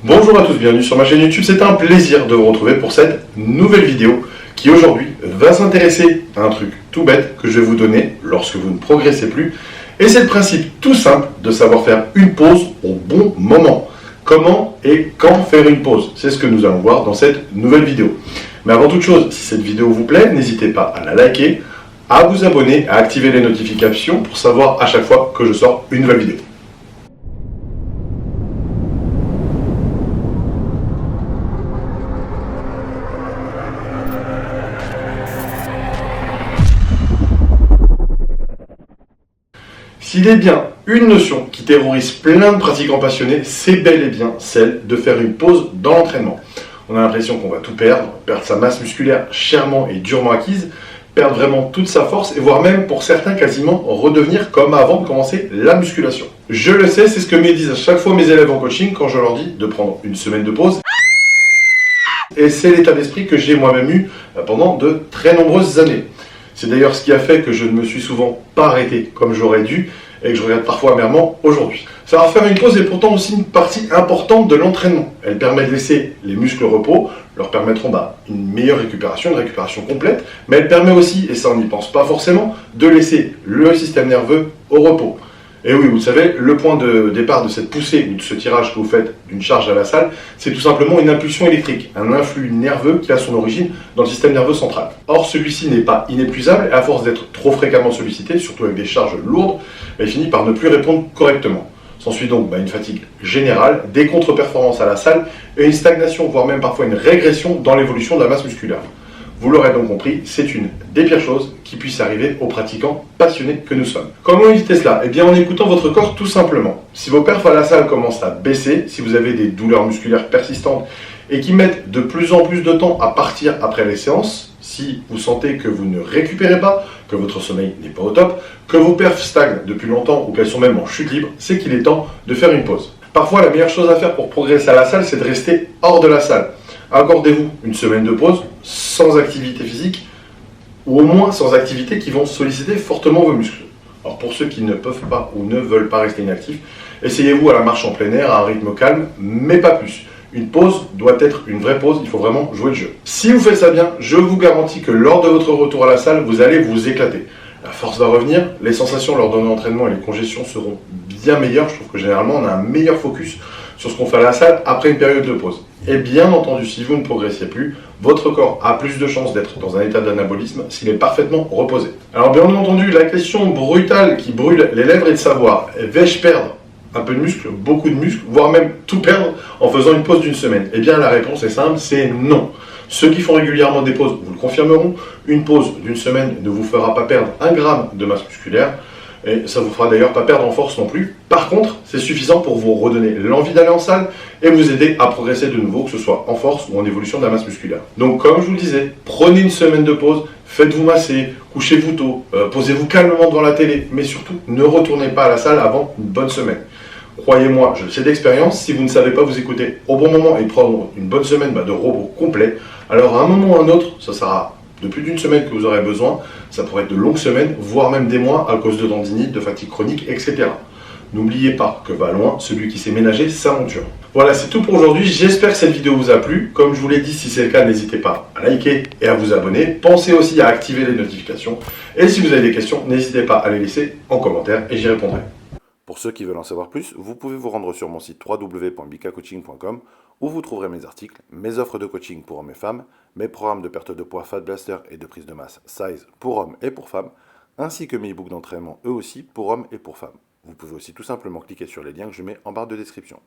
Bonjour à tous, bienvenue sur ma chaîne YouTube. C'est un plaisir de vous retrouver pour cette nouvelle vidéo qui aujourd'hui va s'intéresser à un truc tout bête que je vais vous donner lorsque vous ne progressez plus. Et c'est le principe tout simple de savoir faire une pause au bon moment. Comment et quand faire une pause, c'est ce que nous allons voir dans cette nouvelle vidéo. Mais avant toute chose, si cette vidéo vous plaît, n'hésitez pas à la liker, à vous abonner, à activer les notifications pour savoir à chaque fois que je sors une nouvelle vidéo. S'il est bien une notion qui terrorise plein de pratiquants passionnés, c'est bel et bien celle de faire une pause dans l'entraînement. On a l'impression qu'on va tout perdre sa masse musculaire chèrement et durement acquise, perdre vraiment toute sa force et voire même pour certains quasiment redevenir comme avant de commencer la musculation. Je le sais, c'est ce que me disent à chaque fois mes élèves en coaching quand je leur dis de prendre une semaine de pause. Et c'est l'état d'esprit que j'ai moi-même eu pendant de très nombreuses années. C'est d'ailleurs ce qui a fait que je ne me suis souvent pas arrêté comme j'aurais dû et que je regrette parfois amèrement aujourd'hui. Savoir faire une pause est pourtant aussi une partie importante de l'entraînement. Elle permet de laisser les muscles au repos, leur permettront une meilleure récupération, une récupération complète, mais elle permet aussi, et ça on n'y pense pas forcément, de laisser le système nerveux au repos. Et oui, vous savez, le point de départ de cette poussée ou de ce tirage que vous faites d'une charge à la salle, c'est tout simplement une impulsion électrique, un influx nerveux qui a son origine dans le système nerveux central. Or, celui-ci n'est pas inépuisable et à force d'être trop fréquemment sollicité, surtout avec des charges lourdes, il finit par ne plus répondre correctement. S'ensuit donc une fatigue générale, des contre-performances à la salle et une stagnation, voire même parfois une régression dans l'évolution de la masse musculaire. Vous l'aurez donc compris, c'est une des pires choses qui puisse arriver aux pratiquants passionnés que nous sommes. Comment éviter cela? Eh bien en écoutant votre corps tout simplement. Si vos perfs à la salle commencent à baisser, si vous avez des douleurs musculaires persistantes et qui mettent de plus en plus de temps à partir après les séances, si vous sentez que vous ne récupérez pas, que votre sommeil n'est pas au top, que vos perfs stagnent depuis longtemps ou qu'elles sont même en chute libre, c'est qu'il est temps de faire une pause. Parfois la meilleure chose à faire pour progresser à la salle, c'est de rester hors de la salle. Accordez-vous une semaine de pause sans activité physique ou au moins sans activité qui vont solliciter fortement vos muscles. Alors pour ceux qui ne peuvent pas ou ne veulent pas rester inactifs, essayez-vous à la marche en plein air à un rythme calme, mais pas plus. Une pause doit être une vraie pause, il faut vraiment jouer le jeu. Si vous faites ça bien, je vous garantis que lors de votre retour à la salle, vous allez vous éclater. La force va revenir, les sensations lors d'un entraînement et les congestions seront bien meilleures. Je trouve que généralement on a un meilleur focus sur ce qu'on fait à la salle après une période de pause. Et bien entendu, si vous ne progressez plus, votre corps a plus de chances d'être dans un état d'anabolisme s'il est parfaitement reposé. Alors bien entendu, la question brutale qui brûle les lèvres est de savoir, vais-je perdre un peu de muscle, beaucoup de muscle, voire même tout perdre en faisant une pause d'une semaine? Eh bien la réponse est simple, c'est non. Ceux qui font régulièrement des pauses vous le confirmeront, une pause d'une semaine ne vous fera pas perdre 1 gramme de masse musculaire, et ça ne vous fera d'ailleurs pas perdre en force non plus. Par contre, c'est suffisant pour vous redonner l'envie d'aller en salle et vous aider à progresser de nouveau, que ce soit en force ou en évolution de la masse musculaire. Donc comme je vous le disais, prenez une semaine de pause, faites-vous masser, couchez-vous tôt, posez-vous calmement devant la télé, mais surtout ne retournez pas à la salle avant une bonne semaine. Croyez-moi, je le sais d'expérience, si vous ne savez pas vous écouter au bon moment et prendre une bonne semaine de repos complet, alors à un moment ou à un autre, ça sera de plus d'une semaine que vous aurez besoin, ça pourrait être de longues semaines, voire même des mois à cause de tendinite, de fatigue chronique, etc. N'oubliez pas que va loin celui qui sait ménager sa monture. Voilà, c'est tout pour aujourd'hui, j'espère que cette vidéo vous a plu. Comme je vous l'ai dit, si c'est le cas, n'hésitez pas à liker et à vous abonner. Pensez aussi à activer les notifications. Et si vous avez des questions, n'hésitez pas à les laisser en commentaire et j'y répondrai. Pour ceux qui veulent en savoir plus, vous pouvez vous rendre sur mon site www.bikacoaching.com où vous trouverez mes articles, mes offres de coaching pour hommes et femmes, mes programmes de perte de poids Fat Blaster et de prise de masse Size pour hommes et pour femmes, ainsi que mes e-books d'entraînement eux aussi pour hommes et pour femmes. Vous pouvez aussi tout simplement cliquer sur les liens que je mets en barre de description.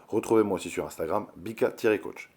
Retrouvez-moi aussi sur Instagram, bika-coach.